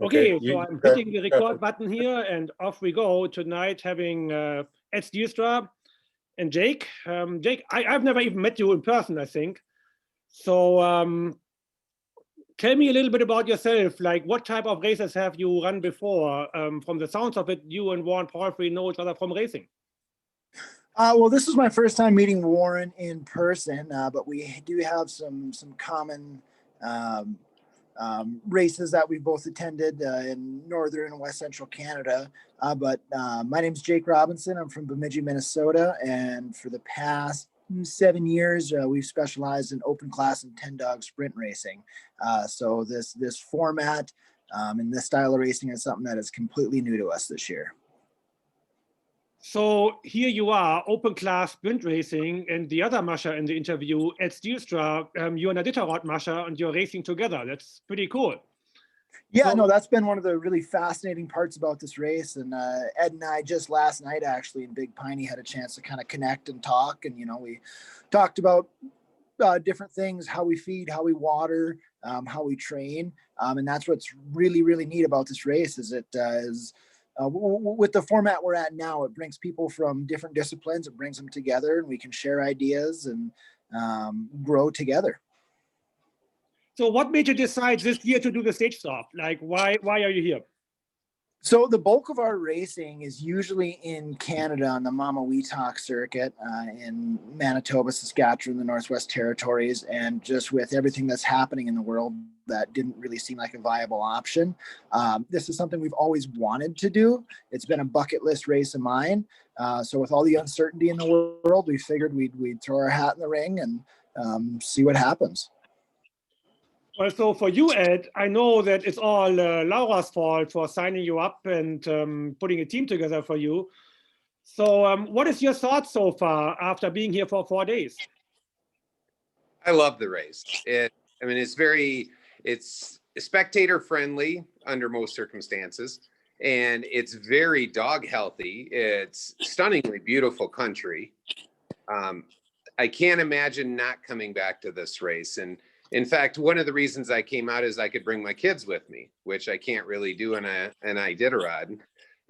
Okay, so I'm hitting the record button here, and off we go tonight, having Ed Stielstra and Jake. Jake, I've never even met you in person, I think. So tell me a little bit about yourself. Like, what type of races have you run before? From the sounds of it, you and Warren Palfrey know each other from racing. Well, this is my first time meeting Warren in person, but we do have some common races that we've both attended in northern and west central Canada. But my name's Jake Robinson. I'm from Bemidji, Minnesota. And for the past 7 years, we've specialized in open class and 10-dog sprint racing. So this format and this style of racing is something that is completely new to us this year. So here you are, open class sprint racing, and the other musher in the interview, Ed Stielstra, you're an Iditarod musher and you're racing together. That's pretty cool. Yeah, so, no, that's been one of the really fascinating parts about this race. And Ed and I just last night, actually, in Big Piney, had a chance to kind of connect and talk. And, you know, we talked about different things, how we feed, how we water, how we train. And that's what's really, really neat about this race is it is with the format we're at now, it brings people from different disciplines, it brings them together, and we can share ideas and grow together. So what made you decide this year to do the stage stop? Like, why are you here? So the bulk of our racing is usually in Canada on the Mama Weetalk circuit in Manitoba, Saskatchewan, the Northwest Territories, and just with everything that's happening in the world, that didn't really seem like a viable option. This is something we've always wanted to do. It's been a bucket list race of mine. So with all the uncertainty in the world, we figured we'd throw our hat in the ring and see what happens. Well, so for you, Ed, I know that it's all Laura's fault for signing you up and putting a team together for you. So what is your thoughts so far after being here for 4 days? I love the race. It's spectator friendly under most circumstances, and it's very dog healthy. It's stunningly beautiful country. I can't imagine not coming back to this race. And in fact, one of the reasons I came out is I could bring my kids with me, which I can't really do in an Iditarod.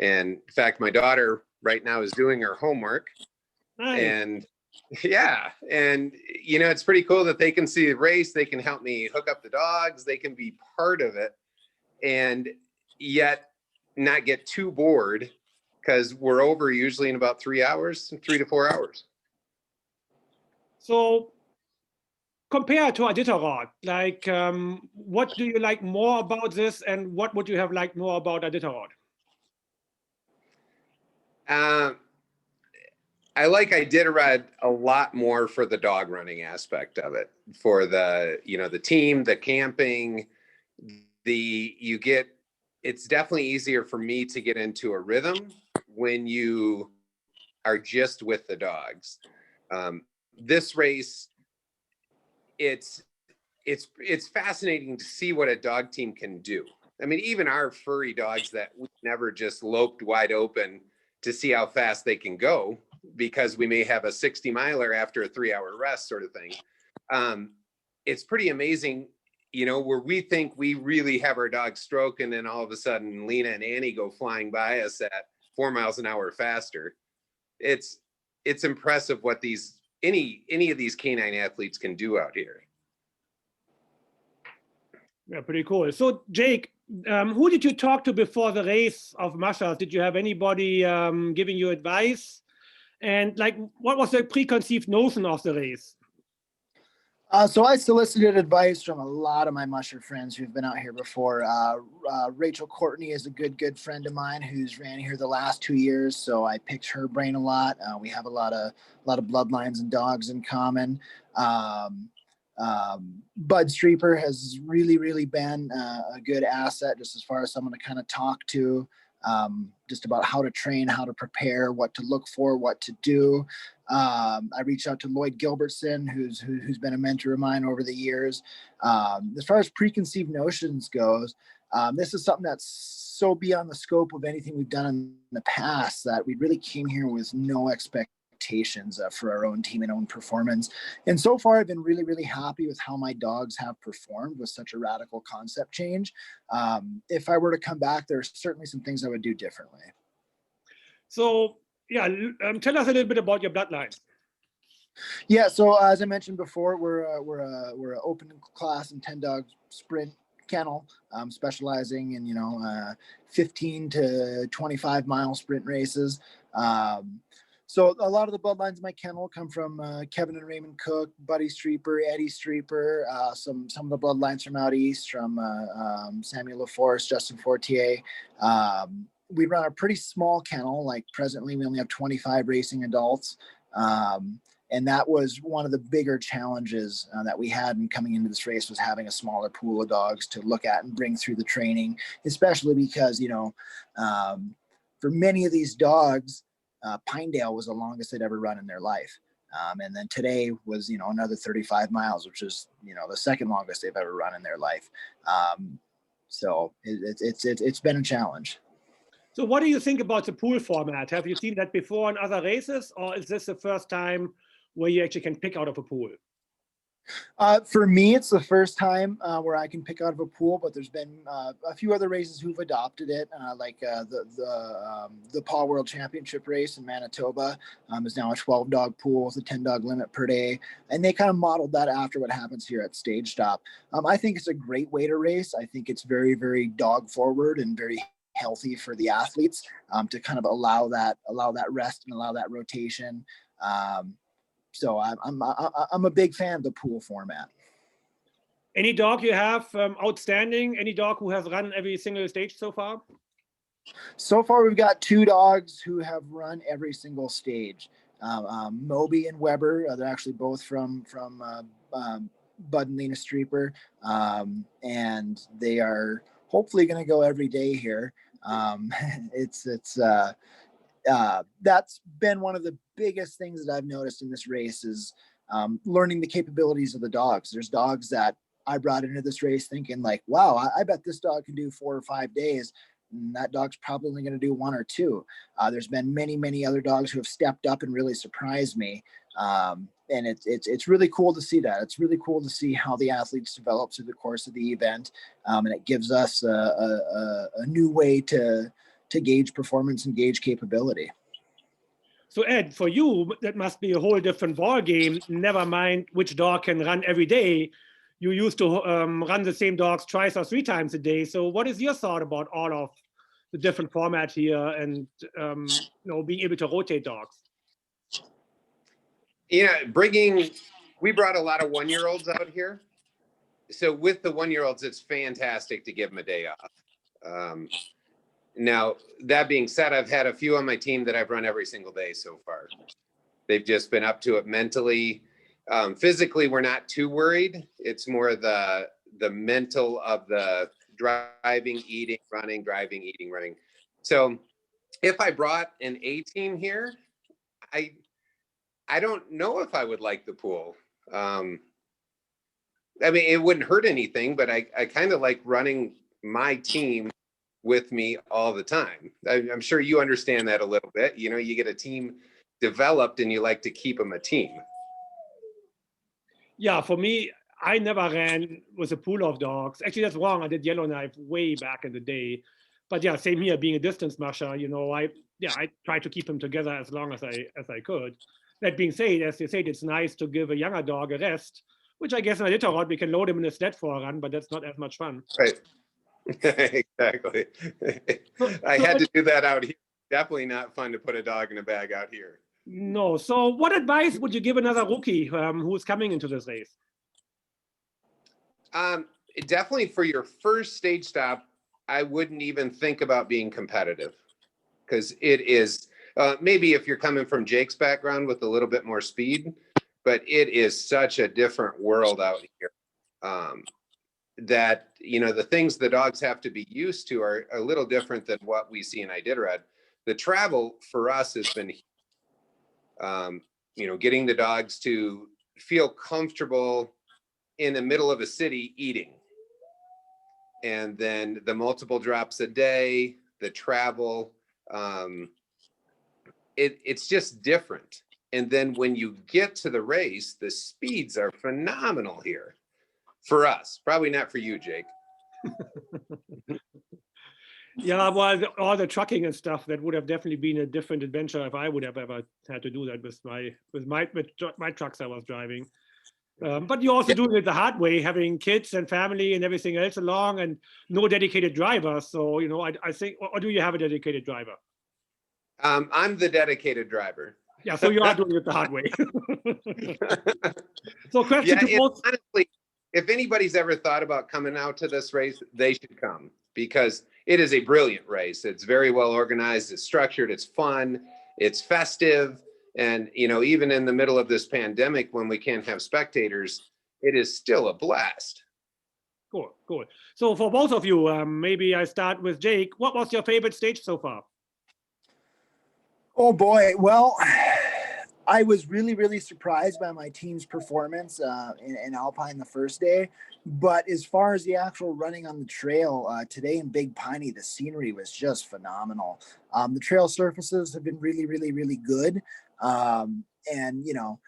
And in fact, my daughter right now is doing her homework. Nice. And yeah, and you know, it's pretty cool that they can see the race. They can help me hook up the dogs. They can be part of it and yet not get too bored because we're over usually in about 3 hours, 3 to 4 hours. So compared to Iditarod, like what do you like more about this and what would you have liked more about Iditarod? I like Iditarod a lot more for the dog running aspect of it, for the, you know, the team, the camping, it's definitely easier for me to get into a rhythm when you are just with the dogs. This race, it's fascinating to see what a dog team can do. I mean, even our furry dogs that we never just loped wide open to see how fast they can go because we may have a 60-miler after a 3-hour rest sort of thing. It's pretty amazing, you know, where we think we really have our dog stroke and then all of a sudden Lena and Annie go flying by us at 4 miles an hour faster. It's impressive what any of these canine athletes can do out here. Yeah, pretty cool. So Jake, who did you talk to before the race of mushers? Did you have anybody giving you advice? And like, what was the preconceived notion of the race? So I solicited advice from a lot of my musher friends who've been out here before. Rachel Courtney is a good friend of mine who's ran here the last 2 years, so I picked her brain a lot. We have a lot of bloodlines and dogs in common. Bud Streeper has really been a good asset just as far as someone to kind of talk to, just about how to train, how to prepare, what to look for, what to do. I reached out to Lloyd Gilbertson, who's been a mentor of mine over the years. As far as preconceived notions goes, this is something that's so beyond the scope of anything we've done in the past that we really came here with no expectations rotations for our own team and own performance. And so far, I've been really, really happy with how my dogs have performed with such a radical concept change. If I were to come back, there's certainly some things I would do differently. So yeah, tell us a little bit about your bloodline. Yeah, so as I mentioned before, we're an open class and 10-dog sprint kennel, specializing in 15 to 25 mile sprint races. So a lot of the bloodlines in my kennel come from Kevin and Raymond Cook, Buddy Streeper, Eddie Streeper, some of the bloodlines from out east, from Samuel LaForce, Justin Fortier. We run a pretty small kennel. Like presently, we only have 25 racing adults. And that was one of the bigger challenges that we had in coming into this race, was having a smaller pool of dogs to look at and bring through the training, especially because, for many of these dogs, Pinedale was the longest they'd ever run in their life. And then today was, another 35 miles, which is, the second longest they've ever run in their life. So it's been a challenge. So what do you think about the pool format? Have you seen that before in other races, or is this the first time where you actually can pick out of a pool? For me, it's the first time where I can pick out of a pool, but there's been a few other races who've adopted it, like the Paw World Championship race in Manitoba is now a 12-dog pool with a 10-dog limit per day, and they kind of modeled that after what happens here at Stage Stop. I think it's a great way to race. I think it's very, very dog forward and very healthy for the athletes to kind of allow that rest and allow that rotation. So I'm a big fan of the pool format. Any dog you have outstanding? Any dog who has run every single stage so far? So far, we've got 2 dogs who have run every single stage. Moby and Weber, they're actually both from Bud and Lena Streeper, and they are hopefully going to go every day here. That's been one of the biggest things that I've noticed in this race is learning the capabilities of the dogs. There's dogs that I brought into this race thinking like, wow, I bet this dog can do 4 or 5 days. And that dog's probably only going to do 1 or 2. There's been many, many other dogs who have stepped up and really surprised me. And it's really cool to see that. It's really cool to see how the athletes develop through the course of the event. And it gives us a new way to gauge performance and gauge capability. So Ed, for you, that must be a whole different ball game. Never mind which dog can run every day. You used to run the same dogs twice or 3 times a day. So what is your thought about all of the different formats here and being able to rotate dogs? We brought a lot of 1-year-olds out here. So with the 1-year-olds, it's fantastic to give them a day off. Now, that being said, I've had a few on my team that I've run every single day so far. They've just been up to it mentally. Physically, we're not too worried. It's more the mental of the driving, eating, running, driving, eating, running. So if I brought an A team here, I don't know if I would like the pool. I mean, it wouldn't hurt anything, but I kind of like running my team with me all the time. I'm sure you understand that a little bit. You get a team developed and you like to keep them a team. Yeah, for me, I never ran with a pool of dogs. Actually, that's wrong. I did Yellowknife way back in the day. But yeah, same here, being a distance musher, I tried to keep them together as long as I could. That being said, as you said, it's nice to give a younger dog a rest, which I guess in a litter rod, we can load him in a sled for a run, but that's not as much fun. Right. Exactly. I had to do that out here. Definitely not fun to put a dog in a bag out here. No. So what advice would you give another rookie who's coming into this race? Definitely for your first Stage Stop, I wouldn't even think about being competitive, because it is maybe if you're coming from Jake's background with a little bit more speed, but it is such a different world out here. That the things the dogs have to be used to are a little different than what we see in Iditarod. The travel for us has been, getting the dogs to feel comfortable in the middle of a city eating, and then the multiple drops a day, the travel, it's just different. And then when you get to the race, the speeds are phenomenal here for us. Probably not for you, Jake. Yeah, well, all the trucking and stuff, that would have definitely been a different adventure if I would have ever had to do that with my trucks I was driving. But you're also doing it the hard way, having kids and family and everything else along, and no dedicated driver. So, you know, I think, or do you have a dedicated driver? I'm the dedicated driver. Yeah, so you are doing it the hard way. So, question to both. Honestly, if anybody's ever thought about coming out to this race, they should come, because it is a brilliant race. It's very well organized, it's structured, it's fun, it's festive. And, you know, even in the middle of this pandemic, when we can't have spectators, it is still a blast. Cool, cool. So for both of you, maybe I start with Jake. What was your favorite stage so far? Oh boy, well, I was really, really surprised by my team's performance in Alpine the first day. But as far as the actual running on the trail, today in Big Piney, the scenery was just phenomenal. The trail surfaces have been really, really, really good. And, you know,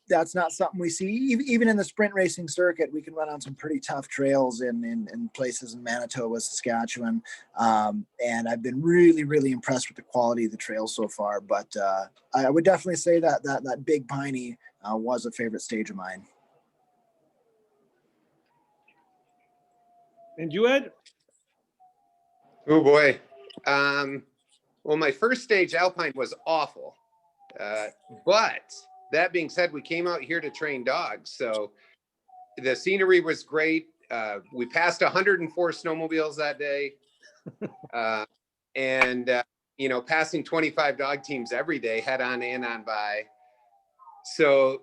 that's not something we see. Even in the sprint racing circuit, we can run on some pretty tough trails in places in Manitoba, Saskatchewan. And I've been really, really impressed with the quality of the trails so far. But I would definitely say that Big Piney was a favorite stage of mine. And you, Ed? Oh boy. Well, my first stage, Alpine, was awful. But that being said, we came out here to train dogs. So the scenery was great. We passed 104 snowmobiles that day. You know, passing 25 dog teams every day, head on and on by. So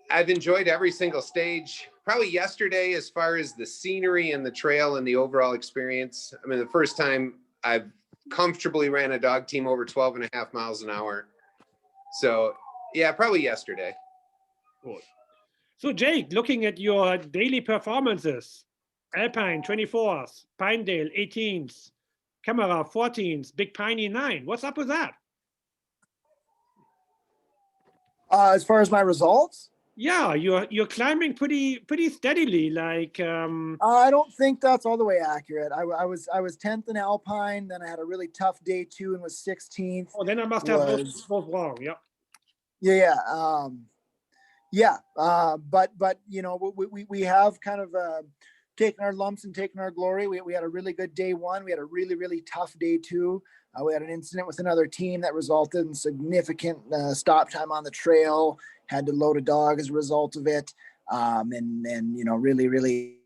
I've enjoyed every single stage. Probably yesterday, as far as the scenery and the trail and the overall experience. I mean, the first time I've comfortably ran a dog team over 12.5 miles an hour. So yeah, probably yesterday. Cool. So Jake, looking at your daily performances, Alpine 24th, Pinedale 18th, Camera 14th, Big Piney 9. What's up with that? As far as my results? Yeah, you're climbing pretty steadily. Like I don't think that's all the way accurate. I was 10th in Alpine, then I had a really tough day 2 and was 16th. Oh, then I must have both wrong. Yeah. But you know, we have kind of taken our lumps and taken our glory. We had a really good day 1. We had a really, really tough day 2. We had an incident with another team that resulted in significant stop time on the trail. Had to load a dog as a result of it, and you know, really, really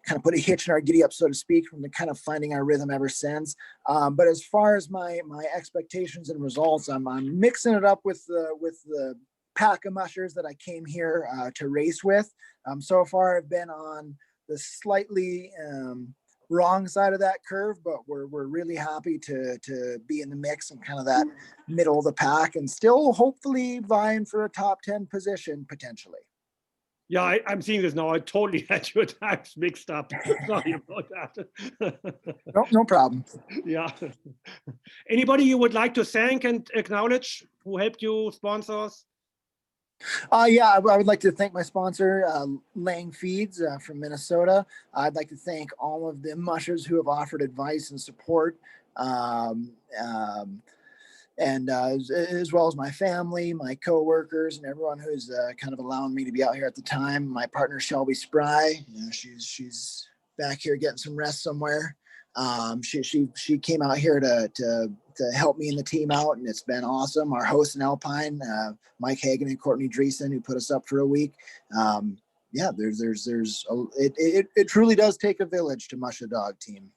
kind of put a hitch in our giddy up, so to speak, from the kind of finding our rhythm ever since. But as far as my expectations and results, I'm mixing it up with the pack of mushers that I came here to race with. So far, I've been on the slightly wrong side of that curve, but we're really happy to be in the mix and kind of that middle of the pack, and still hopefully vying for a top 10 position potentially. Yeah, I'm seeing this now. I totally had your times mixed up. Sorry about that. No problem. Yeah. Anybody you would like to thank and acknowledge who helped you, sponsors? Yeah, I would like to thank my sponsor, Lang Feeds from Minnesota. I'd like to thank all of the mushers who have offered advice and support, and as well as my family, my co-workers, and everyone who's kind of allowing me to be out here at the time. My partner, Shelby Spry, you know, she's back here getting some rest somewhere. She came out here to help me and the team out, and it's been awesome. Our hosts in Alpine, Mike Hagan and Courtney Dreesen, who put us up for a week. Yeah, it truly does take a village to mush a dog team.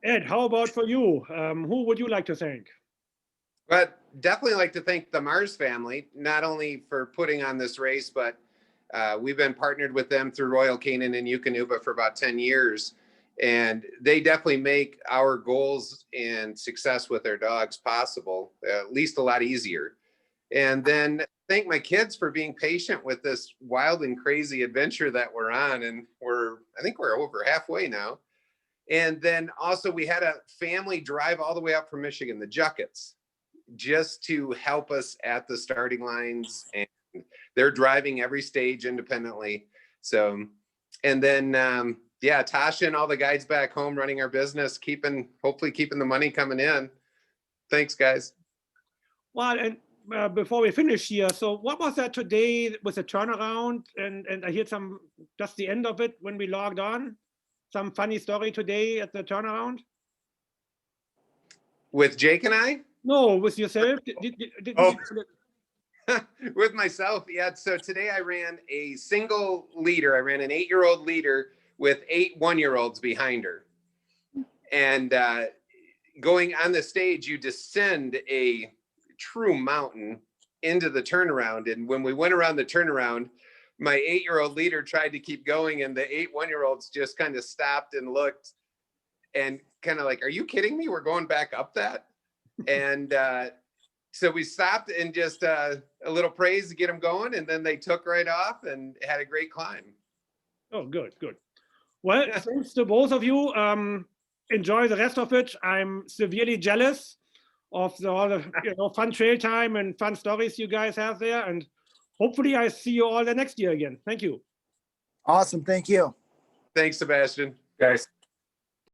Ed, how about for you? Who would you like to thank? But definitely like to thank the Mars family, not only for putting on this race, but we've been partnered with them through Royal Canin and Eukanuba for about 10 years. And they definitely make our goals and success with their dogs possible, at least a lot easier. And then thank my kids for being patient with this wild and crazy adventure that we're on. And I think we're over halfway now. And then also we had a family drive all the way up from Michigan, the Juckets. just to help us at the starting lines, and they're driving every stage independently. So, and then, yeah, Tasha and all the guides back home running our business, hopefully keeping the money coming in. Thanks, guys. Well, and before we finish here, so what was that today with the turnaround? And I heard just the end of it when we logged on. Some funny story today at the turnaround? With Jake and I? No, with yourself? With myself, yeah. So today I ran a single leader. I ran an 8-year-old leader with 8 one-year-olds behind her. And going on the stage, you descend a true mountain into the turnaround. And when we went around the turnaround, my 8-year-old leader tried to keep going, and the 8 one-year-olds just kind of stopped and looked and kind of like, are you kidding me? We're going back up that? And so we stopped and just a little praise to get them going, and then they took right off and had a great climb. Oh, good, good. Well, thanks to both of you. Enjoy the rest of it. I'm severely jealous of all the fun trail time and fun stories you guys have there. And hopefully I see you all the next year again. Thank you. Awesome. Thank you. Thanks, Sebastian. Guys.